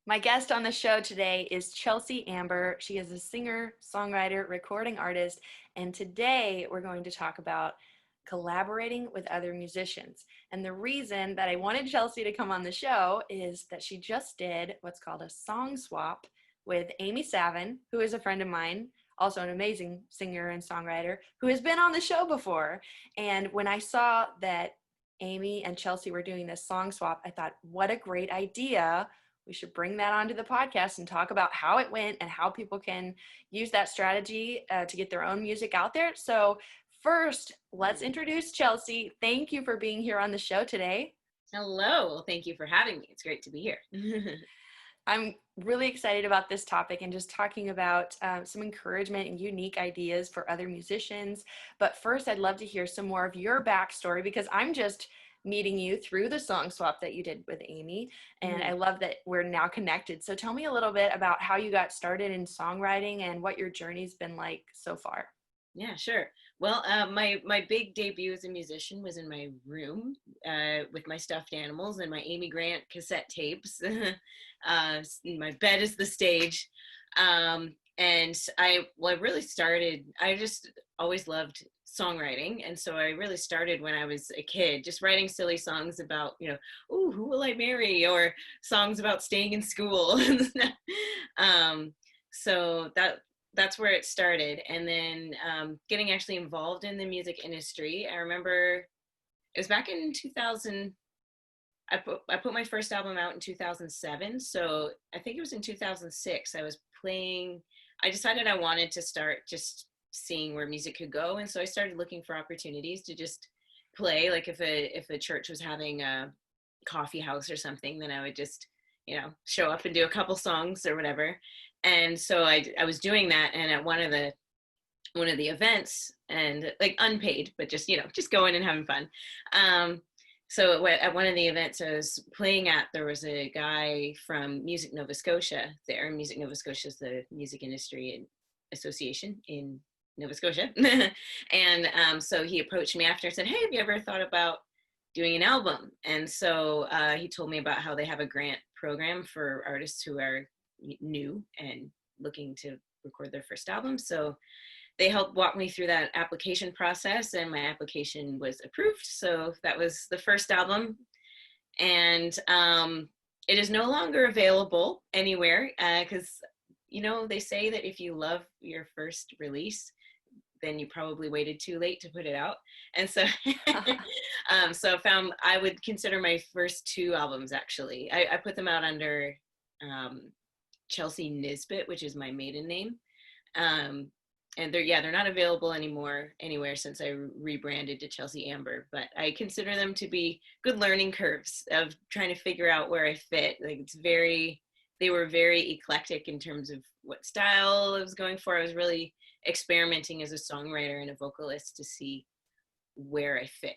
My guest on the show today is Chelsea Amber. She is a singer, songwriter, recording artist, and today we're going to talk about collaborating with other musicians. And the reason that I wanted Chelsea to come on the show is that she just did what's called a song swap with Amy Savin, who is a friend of mine, also an amazing singer and songwriter, who has been on the show before. And when I saw that Amy and Chelsea were doing this song swap, I thought, what a great idea. We should bring that onto the podcast and talk about how it went and how people can use that strategy to get their own music out there. So first, let's introduce Chelsea. Thank you for being here on the show today. Hello. Well, thank you for having me. It's great to be here. I'm really excited about this topic and just talking about some encouragement and unique ideas for other musicians. But first, I'd love to hear some more of your backstory because I'm just meeting you through the song swap that you did with Amy. And I love that we're now connected. So tell me a little bit about how you got started in songwriting and what your journey's been like so far. Yeah, sure. Well, my big debut as a musician was in my room with my stuffed animals and my Amy Grant cassette tapes. My bed is the stage. And I just always loved songwriting. And so I really started when I was a kid, just writing silly songs about, ooh, who will I marry? Or songs about staying in school. So that's where it started. And then getting actually involved in the music industry. I remember it was back in 2000. I put my first album out in 2007. So I think it was in 2006. I decided I wanted to start just seeing where music could go. And so I started looking for opportunities to just play. Like if a church was having a coffee house or something, then I would just, show up and do a couple songs or whatever. And so I was doing that. And at one of the events, and like unpaid, but just going and having fun. So at one of the events I was playing at, there was a guy from Music Nova Scotia there. Music Nova Scotia is the music industry association in Nova Scotia. And so he approached me after and said, hey, have you ever thought about doing an album? And so he told me about how they have a grant program for artists who are new and looking to record their first album. So they helped walk me through that application process, and my application was approved. So that was the first album. And it is no longer available anywhere because, they say that if you love your first release, then you probably waited too late to put it out. And so, I would consider my first two albums, actually. I put them out under Chelsea Nisbet, which is my maiden name. And they're not available anywhere since I rebranded to Chelsea Amber, but I consider them to be good learning curves of trying to figure out where I fit. Like they were very eclectic in terms of what style I was going for. I was really experimenting as a songwriter and a vocalist to see where I fit.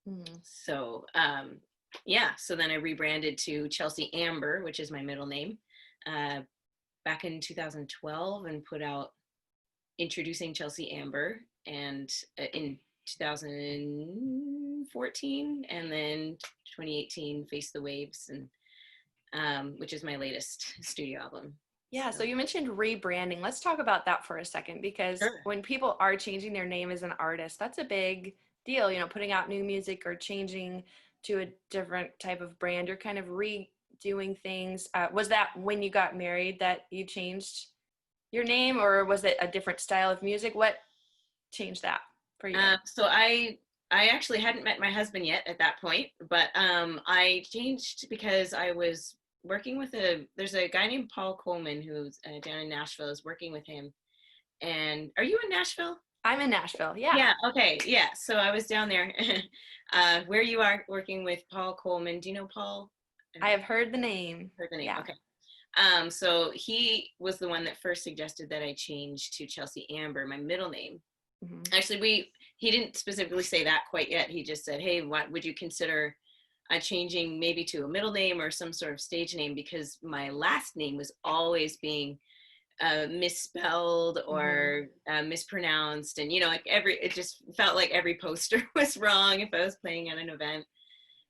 Mm-hmm. So, so then I rebranded to Chelsea Amber, which is my middle name, back in 2012 and put out Introducing Chelsea Amber and in 2014, and then 2018 Face the Waves, and which is my latest studio album. Yeah, so you mentioned rebranding. Let's talk about that for a second, because Sure. When people are changing their name as an artist, that's a big deal, putting out new music or changing to a different type of brand. You're kind of redoing things. Was that when you got married that you changed your name, or was it a different style of music? What changed that for you? So I actually hadn't met my husband yet at that point, but I changed because I was working with there's a guy named Paul Coleman who's down in Nashville. I was working with him. And are you in Nashville? I'm in Nashville. Yeah. Yeah. Okay. Yeah. So I was down there where you are working with Paul Coleman. Do you know Paul? I have heard the name. Heard the name. Yeah. Okay. So he was the one that first suggested that I change to Chelsea Amber, my middle name. Mm-hmm. Actually, he didn't specifically say that quite yet. He just said, hey, what would you consider changing maybe to a middle name or some sort of stage name? Because my last name was always being misspelled or mispronounced. And, it just felt like every poster was wrong if I was playing at an event.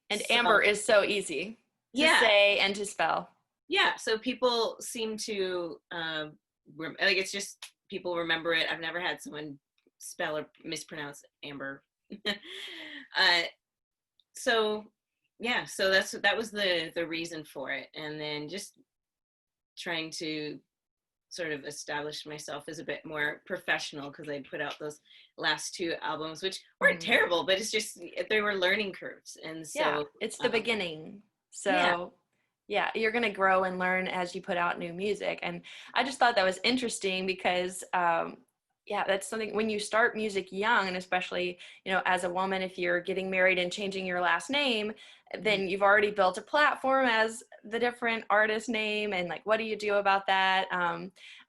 And Amber is so easy to say and to spell. Yeah, so people seem to like it's just people remember it. I've never had someone spell or mispronounce Amber. uh, so yeah, so that was the reason for it, and then just trying to sort of establish myself as a bit more professional because I put out those last two albums, which weren't terrible, but it's just they were learning curves, and so yeah, it's the beginning. Yeah. So yeah, you're going to grow and learn as you put out new music. And I just thought that was interesting because, yeah, that's something when you start music young, and especially, you know, as a woman, if you're getting married and changing your last name, then you've already built a platform as the different artist name. And like, what do you do about that?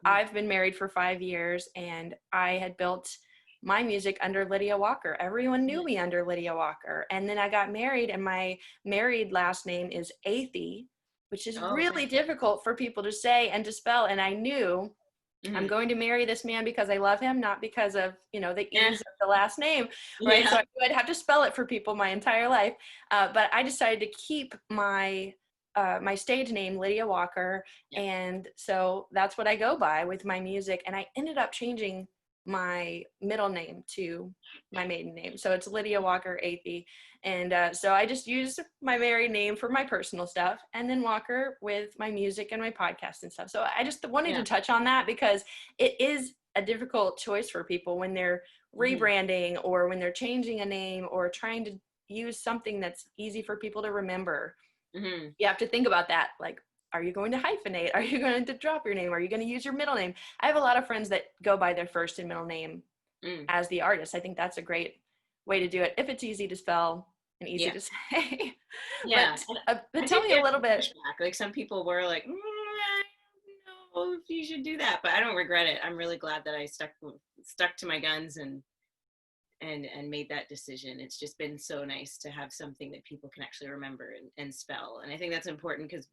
I've been married for 5 years, and I had built my music under Lydia Walker. Everyone knew me under Lydia Walker. And then I got married, and my married last name is Athy, which is really difficult for people to say and to spell. And I knew I'm going to marry this man because I love him, not because of, you know, the ease of the last name, right? So I'd have to spell it for people my entire life. But I decided to keep my my stage name, Lydia Walker. And so that's what I go by with my music. And I ended up changing my middle name to my maiden name. So it's Lydia Walker Athy. And so I just use my married name for my personal stuff, and then Walker with my music and my podcast and stuff. So I just wanted to touch on that because it is a difficult choice for people when they're rebranding or when they're changing a name or trying to use something that's easy for people to remember. You have to think about that. Like, are you going to hyphenate? Are you going to drop your name? Are you going to use your middle name? I have a lot of friends that go by their first and middle name as the artist. I think that's a great way to do it if it's easy to spell and easy to say. But tell me a little bit. Pushback. Like some people were like, I don't know if you should do that, but I don't regret it. I'm really glad that I stuck to my guns and made that decision. It's just been so nice to have something that people can actually remember and spell. And I think that's important because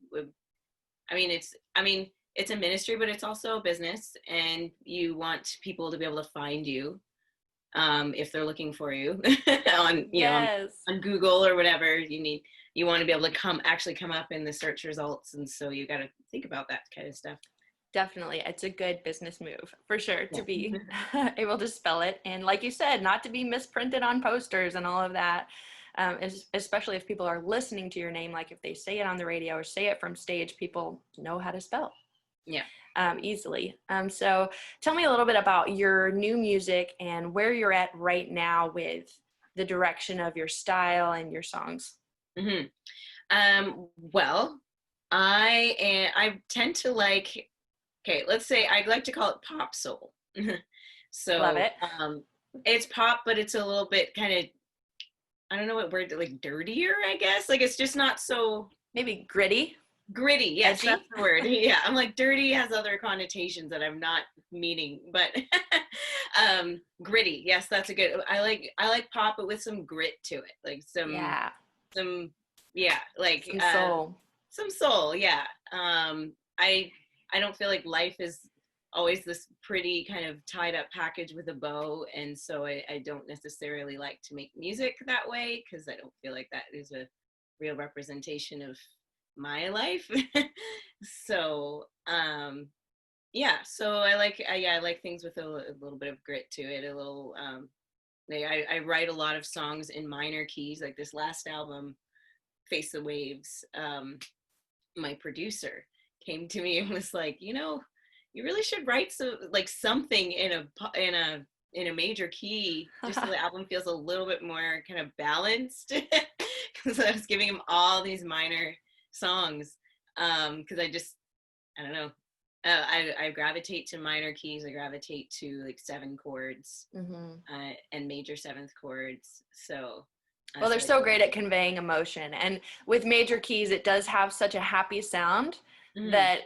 it's a ministry, but it's also a business, and you want people to be able to find you if they're looking for you on on Google or whatever. You want to be able to come up in the search results, and so you got to think about that kind of stuff. Definitely, it's a good business move for sure to be able to spell it, and like you said, not to be misprinted on posters and all of that. Especially if people are listening to your name, like if they say it on the radio or say it from stage, people know how to spell easily. So tell me a little bit about your new music and where you're at right now with the direction of your style and your songs. Well, I tend to like, let's say I'd like to call it pop soul. So love it. It's pop, but it's a little bit kind of, I don't know what word, like dirtier, I guess. Like it's just not so, maybe gritty. Yes, edgy? That's the word. Yeah, I'm like dirty has other connotations that I'm not meaning, but gritty. Yes, that's a good. I like pop, but with some grit to it, like some soul. Yeah. I don't feel like life is always this pretty kind of tied up package with a bow, and so I don't necessarily like to make music that way because I don't feel like that is a real representation of my life. So so I like things with a little bit of grit to it, a little I write a lot of songs in minor keys. Like this last album, Face the Waves, my producer came to me and was like, you really should write something in a major key, just so the album feels a little bit more kind of balanced. Because I was giving him all these minor songs, because I don't know, I gravitate to minor keys. I gravitate to like 7 chords and major 7th chords. So well, they're so great at conveying emotion, and with major keys it does have such a happy sound that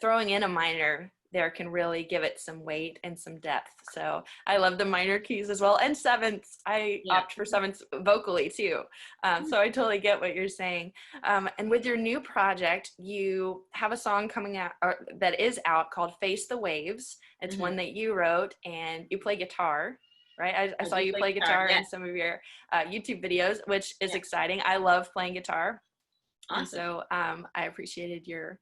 throwing in a minor there can really give it some weight and some depth. So I love the minor keys as well, and 7ths. I opt for 7ths vocally too. So I totally get what you're saying. And with your new project, you have a song coming out that is out called Face the Waves. It's one that you wrote, and you play guitar, right? I saw you play guitar in some of your YouTube videos, which is exciting. I love playing guitar. Awesome. And so I appreciated your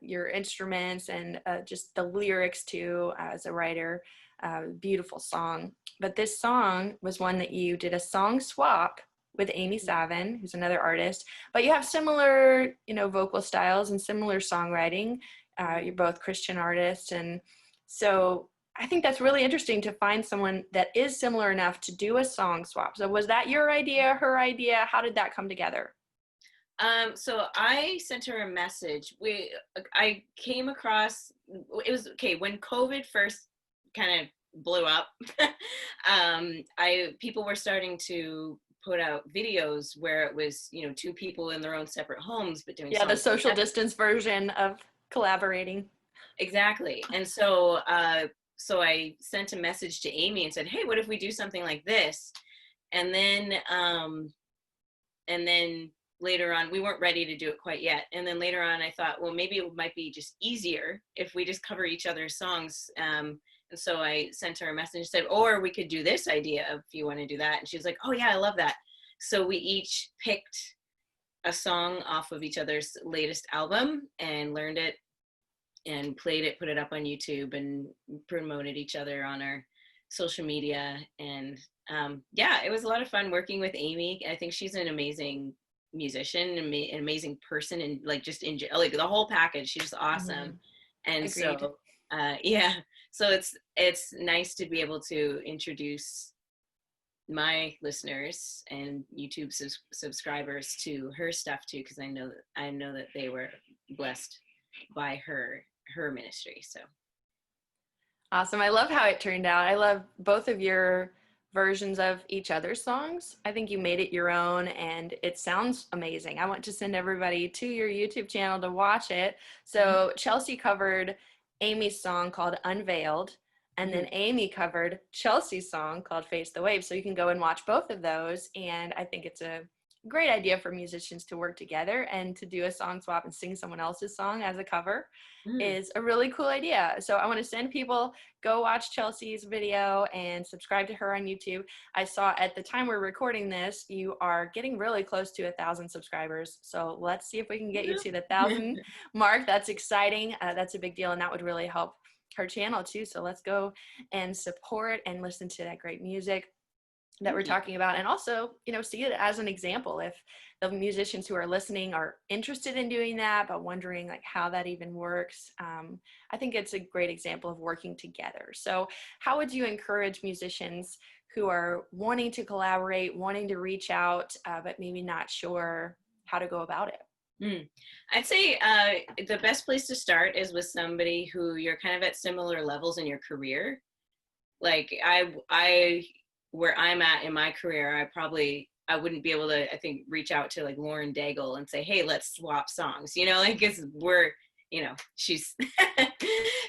your instruments and just the lyrics too as a writer. Beautiful song. But this song was one that you did a song swap with Amy Savin, who's another artist, but you have similar, vocal styles and similar songwriting. You're both Christian artists. And so I think that's really interesting to find someone that is similar enough to do a song swap. So was that your idea, her idea? How did that come together? So I sent her a message. I came across, it was, okay, when COVID first kind of blew up, people were starting to put out videos where it was, two people in their own separate homes, but doing the social distance version of collaborating. Exactly. And so, so I sent a message to Amy and said, hey, what if we do something like this? And then later on, we weren't ready to do it quite yet. And then later on, I thought, well, maybe it might be just easier if we just cover each other's songs. And so I sent her a message and said, or we could do this idea if you want to do that. And she was like, oh yeah, I love that. So we each picked a song off of each other's latest album and learned it and played it, put it up on YouTube, and promoted each other on our social media. And it was a lot of fun working with Amy. I think she's an amazing musician, an amazing person, and like just like the whole package. She's awesome. And Agreed. So so it's nice to be able to introduce my listeners and YouTube subscribers to her stuff too, because I know that they were blessed by her ministry. So awesome. I love how it turned out. I love both of your versions of each other's songs. I think you made it your own and it sounds amazing. I want to send everybody to your YouTube channel to watch it. So Chelsea covered Amy's song called Unveiled, and then Amy covered Chelsea's song called Face the Wave. So you can go and watch both of those. And I think it's a great idea for musicians to work together, and to do a song swap and sing someone else's song as a cover is a really cool idea. So I want to send people, go watch Chelsea's video and subscribe to her on YouTube. I saw at the time we're recording this, you are getting really close to 1,000 subscribers. So let's see if we can get you to the 1,000 mark. That's exciting. That's a big deal, and that would really help her channel too. So let's go and support and listen to that great music that we're talking about, and also, see it as an example. If the musicians who are listening are interested in doing that, but wondering like how that even works, I think it's a great example of working together. So how would you encourage musicians who are wanting to collaborate, wanting to reach out, but maybe not sure how to go about it? I'd say the best place to start is with somebody who you're kind of at similar levels in your career. Like I where I'm at in my career, I wouldn't be able to, I think, reach out to like Lauren Daigle and say, hey, let's swap songs, because we're, she's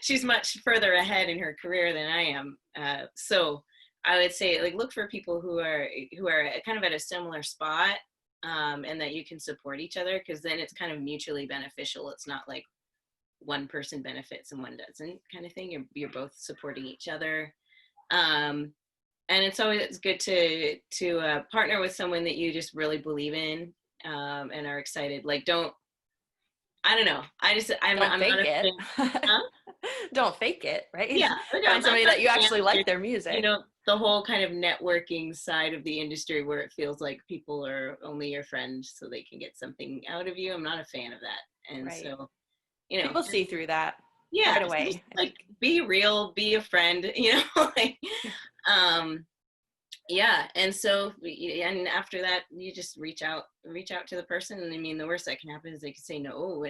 she's much further ahead in her career than I am. So I would say, like, look for people who are kind of at a similar spot, and that you can support each other, because then it's kind of mutually beneficial. It's not like one person benefits and one doesn't kind of thing. You're both supporting each other. And it's always good to partner with someone that you just really believe in, and are excited. Like, don't fake it. Huh? Don't fake it, right? Yeah. Find somebody that you actually like their music. The whole kind of networking side of the industry where it feels like people are only your friends so they can get something out of you. I'm not a fan of that. And so, people see through that. Yeah. Right away. Like, be real, be a friend, like, and so, and after that, you just reach out to the person. And I mean, the worst that can happen is they can say no, or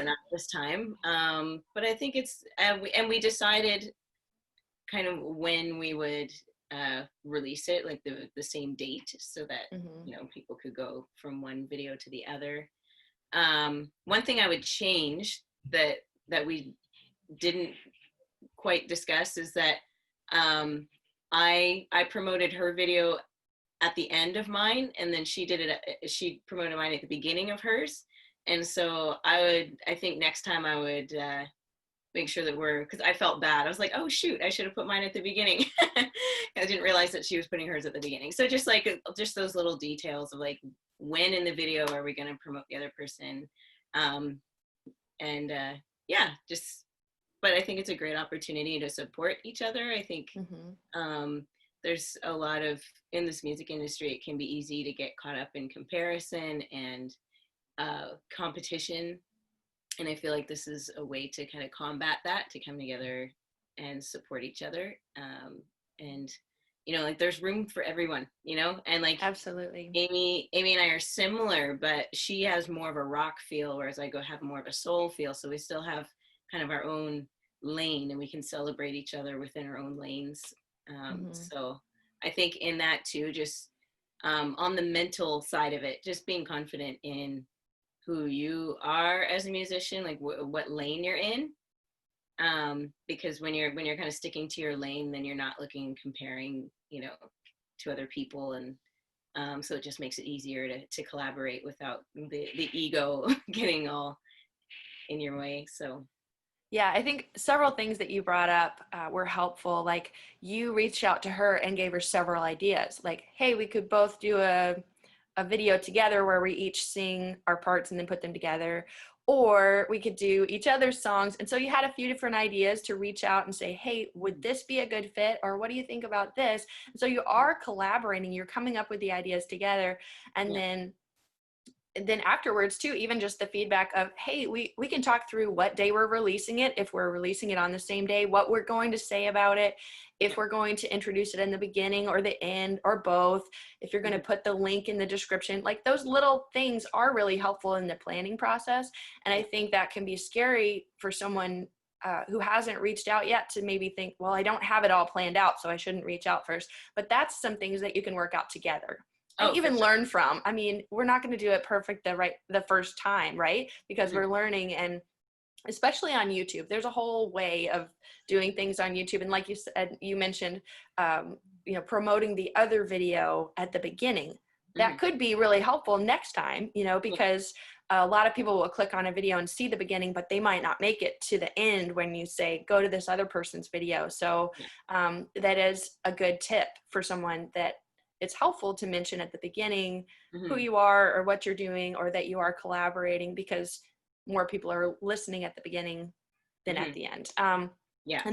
not this time. But I think it's, and we decided kind of when we would release it, like the same date, so that, people could go from one video to the other. One thing I would change that we didn't quite discuss is that I promoted her video at the end of mine, and then she promoted mine at the beginning of hers. And so I think next time I would make sure that because I felt bad. I was like, oh shoot, I should have put mine at the beginning. I didn't realize that she was putting hers at the beginning. So just those little details of like, when in the video are we going to promote the other person? and yeah, just, but I think it's a great opportunity to support each other. I think there's a lot of, in this music industry, it can be easy to get caught up in comparison and competition. And I feel like this is a way to kind of combat that, to come together and support each other. And, you know, like there's room for everyone, you know, and like Absolutely. Amy and I are similar, but she has more of a rock feel, whereas I have more of a soul feel. So we still have kind of our own lane, and we can celebrate each other within our own lanes. So I think in that too, just on the mental side of it, just being confident in who you are as a musician, like what lane you're in. Because when you're kind of sticking to your lane, then you're not looking and comparing, you know, to other people. And so it just makes it easier to collaborate without the ego getting all in your way. So yeah, I think several things that you brought up were helpful. Like you reached out to her and gave her several ideas. Like, hey, we could both do a video together where we each sing our parts and then put them together. Or we could do each other's songs. And so you had a few different ideas to reach out and say, hey, would this be a good fit? Or what do you think about this? And so you are collaborating, you're coming up with the ideas together. And then afterwards too, even just the feedback of, hey, we can talk through what day we're releasing it, if we're releasing it on the same day, what we're going to say about it, if we're going to introduce it in the beginning or the end or both, if you're going to put the link in the description. Like those little things are really helpful in the planning process. And I think that can be scary for someone who hasn't reached out yet to maybe think, well, I don't have it all planned out, so I shouldn't reach out first. But that's some things that you can work out together. And even learn from. I mean, we're not going to do it perfect the first time, right? Because we're learning, and especially on YouTube, there's a whole way of doing things on YouTube. And like you said, you mentioned, you know, promoting the other video at the beginning. That could be really helpful next time, you know, because a lot of people will click on a video and see the beginning, but they might not make it to the end when you say, go to this other person's video. So that is a good tip for someone, that it's helpful to mention at the beginning who you are or what you're doing, or that you are collaborating, because more people are listening at the beginning than at the end. And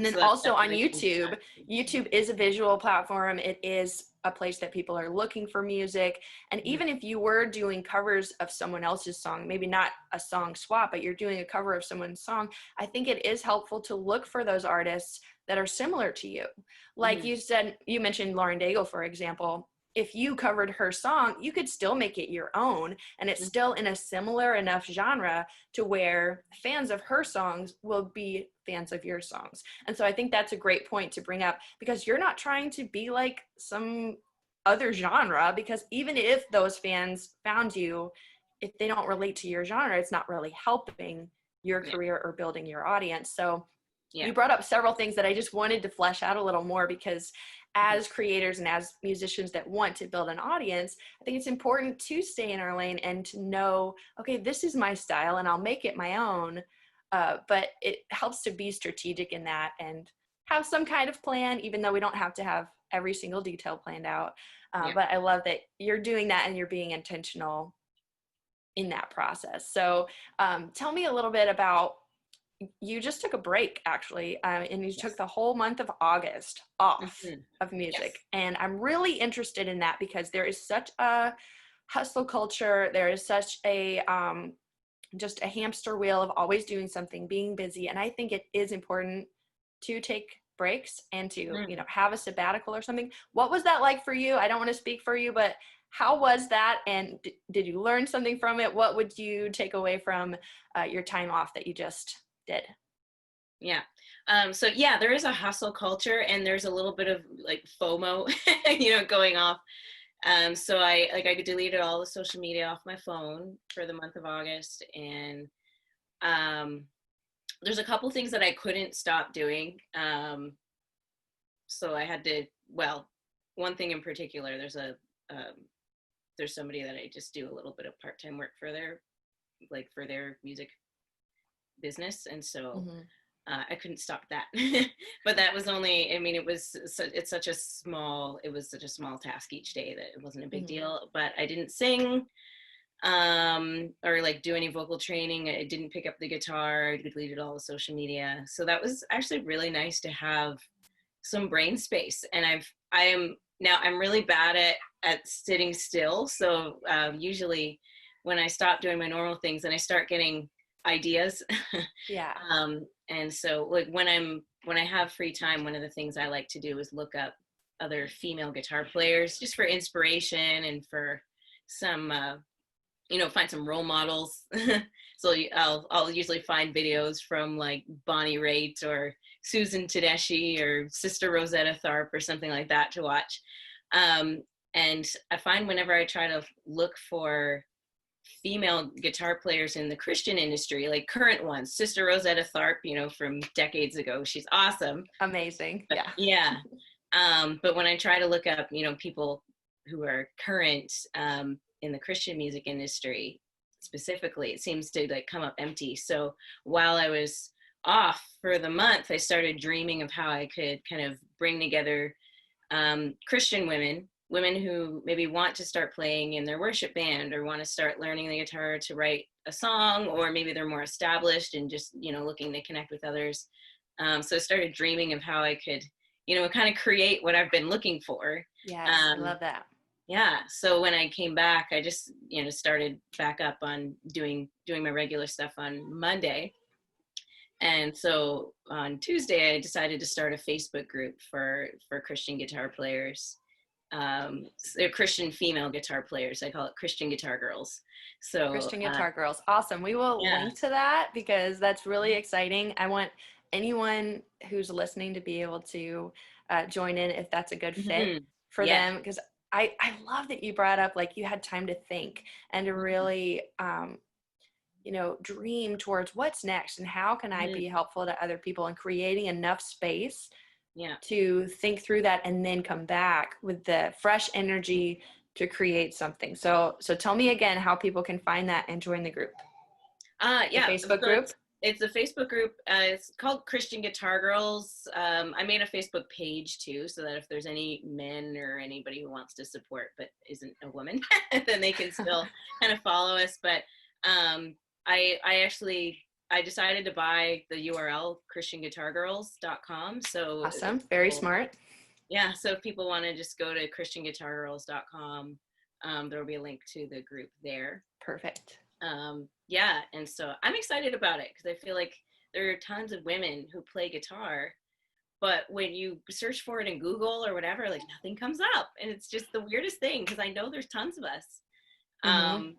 then so also on YouTube, YouTube is a visual platform. It is a place that people are looking for music. And even if you were doing covers of someone else's song, maybe not a song swap, but you're doing a cover of someone's song, I think it is helpful to look for those artists that are similar to you. Like you said, you mentioned Lauren Daigle, for example. If you covered her song, you could still make it your own, and it's still in a similar enough genre to where fans of her songs will be fans of your songs. And so I think that's a great point to bring up, because you're not trying to be like some other genre, because even if those fans found you, if they don't relate to your genre, it's not really helping your career or building your audience. So you brought up several things that I just wanted to flesh out a little more, because as creators and as musicians that want to build an audience, I think it's important to stay in our lane and to know, okay, this is my style and I'll make it my own. But it helps to be strategic in that and have some kind of plan, even though we don't have to have every single detail planned out. But I love that you're doing that and you're being intentional in that process. So tell me a little bit about, you just took a break actually, and you took the whole month of August off of music. And I'm really interested in that, because there is such a hustle culture. There is such a just a hamster wheel of always doing something, being busy. And I think it is important to take breaks and to, you know, have a sabbatical or something. What was that like for you? I don't want to speak for you, but how was that? And did you learn something from it? What would you take away from your time off that you just did? So there is a hustle culture, and there's a little bit of like FOMO, you know, going off. So I deleted all the social media off my phone for the month of August, and there's a couple things that I couldn't stop doing. So I had to, one thing in particular, there's somebody that I just do a little bit of part-time work for their music business, and so I couldn't stop that. But that was only, I mean, it was such a small task each day that it wasn't a big deal. But I didn't sing, or like do any vocal training. I didn't pick up the guitar. I deleted all the social media. So that was actually really nice to have some brain space. And I'm really bad at sitting still. So usually when I stop doing my normal things and I start getting ideas. Yeah. And so like when I have free time, one of the things I like to do is look up other female guitar players just for inspiration and for some find some role models. So I'll usually find videos from like Bonnie Raitt or Susan Tedeschi or Sister Rosetta Tharpe or something like that to watch. And I find whenever I try to look for female guitar players in the Christian industry, like current ones, Sister Rosetta Tharpe, from decades ago, she's awesome. Amazing. But, yeah. But when I try to look up, people who are current in the Christian music industry specifically, it seems to like come up empty. So while I was off for the month, I started dreaming of how I could kind of bring together Christian women who maybe want to start playing in their worship band or want to start learning the guitar to write a song, or maybe they're more established and just, looking to connect with others. So I started dreaming of how I could, kind of create what I've been looking for. Yes, I love that. Yeah. So when I came back, I just, started back up on doing my regular stuff on Monday. And so on Tuesday, I decided to start a Facebook group for Christian guitar players. They're Christian female guitar players. I call it Christian Guitar Girls. So Christian Guitar Girls. Awesome. We will link to that because that's really exciting. I want anyone who's listening to be able to join in if that's a good fit for them, because I love that you brought up like you had time to think and to really dream towards what's next and how can I be helpful to other people, and creating enough space to think through that and then come back with the fresh energy to create something. So tell me again how people can find that and join the group. The Facebook group. It's a Facebook group. It's called Christian Guitar Girls. I made a Facebook page too, so that if there's any men or anybody who wants to support but isn't a woman, then they can still kind of follow us. But I decided to buy the URL christianguitargirls.com. So awesome. Very smart. Yeah. So if people want to just go to christianguitargirls.com, there will be a link to the group there. Perfect. Yeah. And so I'm excited about it because I feel like there are tons of women who play guitar, but when you search for it in Google or whatever, like nothing comes up. And it's just the weirdest thing because I know there's tons of us. And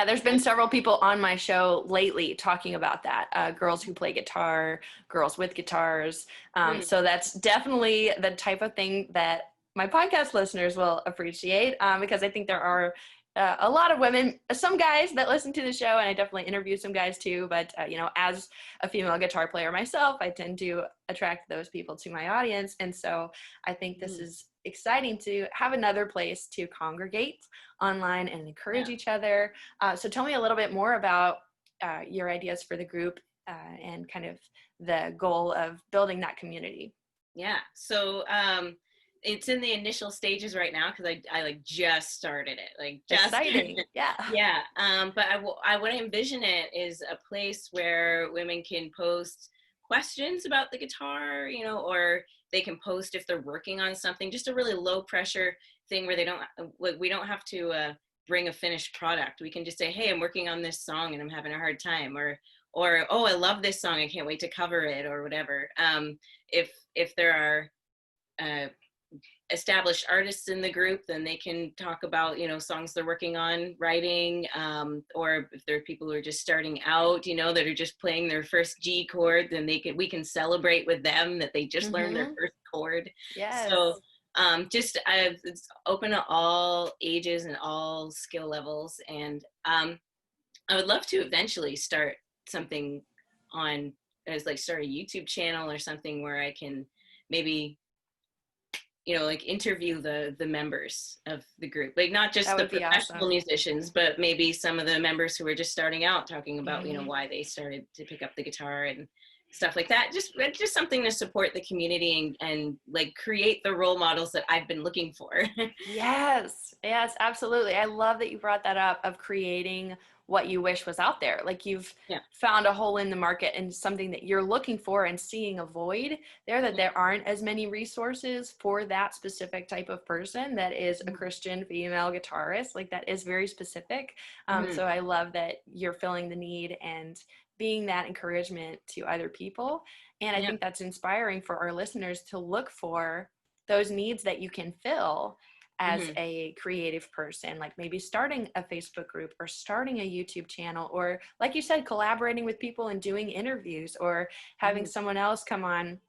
there's been several people on my show lately talking about that. Girls who play guitar, girls with guitars. So that's definitely the type of thing that my podcast listeners will appreciate, because I think there are a lot of women, some guys that listen to the show, and I definitely interview some guys too. But, as a female guitar player myself, I tend to attract those people to my audience. And so I think this is exciting to have another place to congregate online and encourage each other. So tell me a little bit more about your ideas for the group and kind of the goal of building that community. Yeah. So it's in the initial stages right now because I like just started it. Like just exciting. Yeah. Yeah. But I what I envision it is a place where women can post questions about the guitar, or they can post if they're working on something, just a really low pressure thing where we don't have to bring a finished product. We can just say, hey, I'm working on this song and I'm having a hard time, or oh, I love this song, I can't wait to cover it, or whatever. If there are established artists in the group, then they can talk about songs they're working on writing, or if there are people who are just starting out, that are just playing their first G chord, then we can celebrate with them that they just learned their first chord. Yes. So it's open to all ages and all skill levels, and I would love to eventually start something start a YouTube channel or something where I can maybe interview the members of the group, like not just the professional musicians, but maybe some of the members who are just starting out, talking about why they started to pick up the guitar and stuff like that. Just something to support the community and like create the role models that I've been looking for. Yes, absolutely. I love that you brought that up, of creating what you wish was out there. Like, you've Yeah. found a hole in the market and something that you're looking for and seeing a void there, that there aren't as many resources for that specific type of person that is a Christian female guitarist. Like, that is very specific. So I love that you're filling the need and being that encouragement to other people. And I think that's inspiring for our listeners to look for those needs that you can fill as a creative person, like maybe starting a Facebook group or starting a YouTube channel, or like you said, collaborating with people and doing interviews, or having someone else come on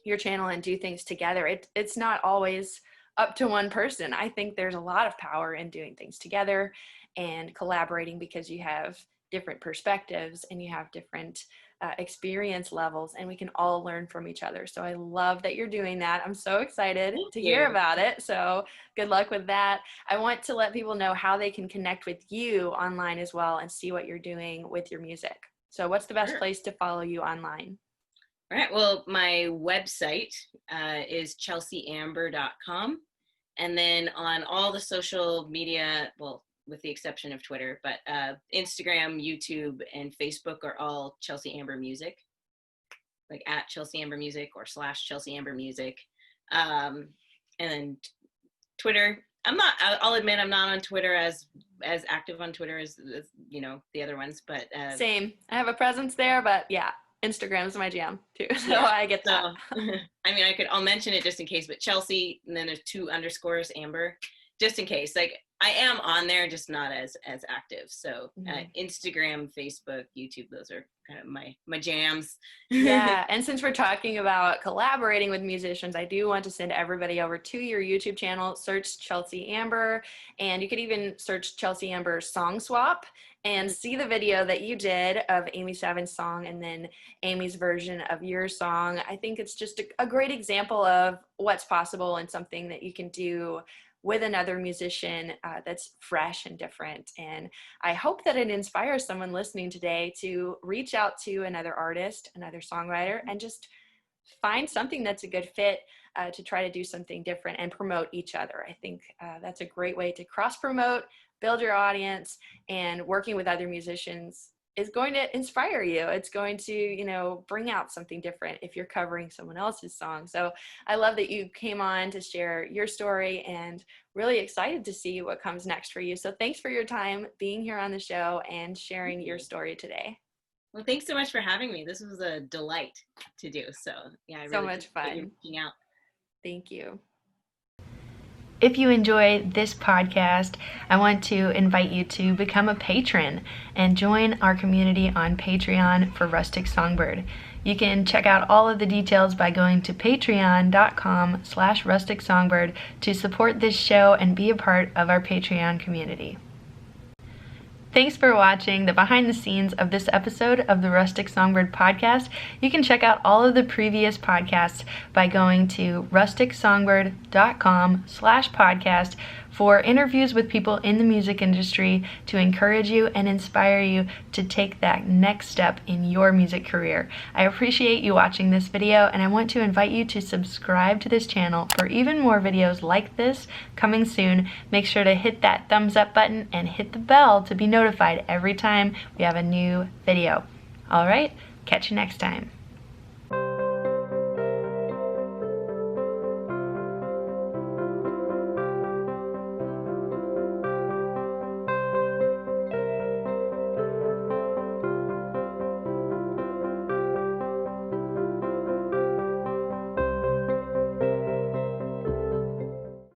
your channel and do things together. It's not always up to one person. I think there's a lot of power in doing things together and collaborating, because you have different perspectives and you have different experience levels, and we can all learn from each other. So I love that you're doing that. I'm so excited to hear about it. So good luck with that. I want to let people know how they can connect with you online as well and see what you're doing with your music. So what's the best place to follow you online? All right. Well, my website is chelseaamber.com. And then on all the social media, well, with the exception of Twitter, but Instagram, YouTube, and Facebook are all Chelsea Amber Music, like at Chelsea Amber Music or / Chelsea Amber Music. And then Twitter, I'll admit I'm not on Twitter as active on Twitter as you know, the other ones, but same. I have a presence there, but yeah, Instagram's my jam too. So I get that. I mean, I'll mention it just in case, but Chelsea, and then there's 2 underscores Amber, just in case. Like, I am on there, just not as active. So Instagram, Facebook, YouTube, those are kind of my jams. Yeah, and since we're talking about collaborating with musicians, I do want to send everybody over to your YouTube channel. Search Chelsea Amber, and you could even search Chelsea Amber Song Swap and see the video that you did of Amy Savin's song and then Amy's version of your song. I think it's just a great example of what's possible and something that you can do with another musician that's fresh and different. And I hope that it inspires someone listening today to reach out to another artist, another songwriter, and just find something that's a good fit to try to do something different and promote each other. I think that's a great way to cross-promote, build your audience, and working with other musicians is going to inspire you. It's going to, you know, bring out something different if you're covering someone else's song. So I love that you came on to share your story, and really excited to see what comes next for you. So thanks for your time being here on the show and sharing your story today. Well, thanks so much for having me. This was a delight to do. So yeah, I really so much fun. Reaching out. Thank you. If you enjoy this podcast, I want to invite you to become a patron and join our community on Patreon for Rustic Songbird. You can check out all of the details by going to patreon.com/Rustic Songbird to support this show and be a part of our Patreon community. Thanks for watching the behind the scenes of this episode of the Rustic Songbird Podcast. You can check out all of the previous podcasts by going to rusticsongbird.com/podcast for interviews with people in the music industry to encourage you and inspire you to take that next step in your music career. I appreciate you watching this video, and I want to invite you to subscribe to this channel for even more videos like this coming soon. Make sure to hit that thumbs up button and hit the bell to be notified every time we have a new video. All right, catch you next time.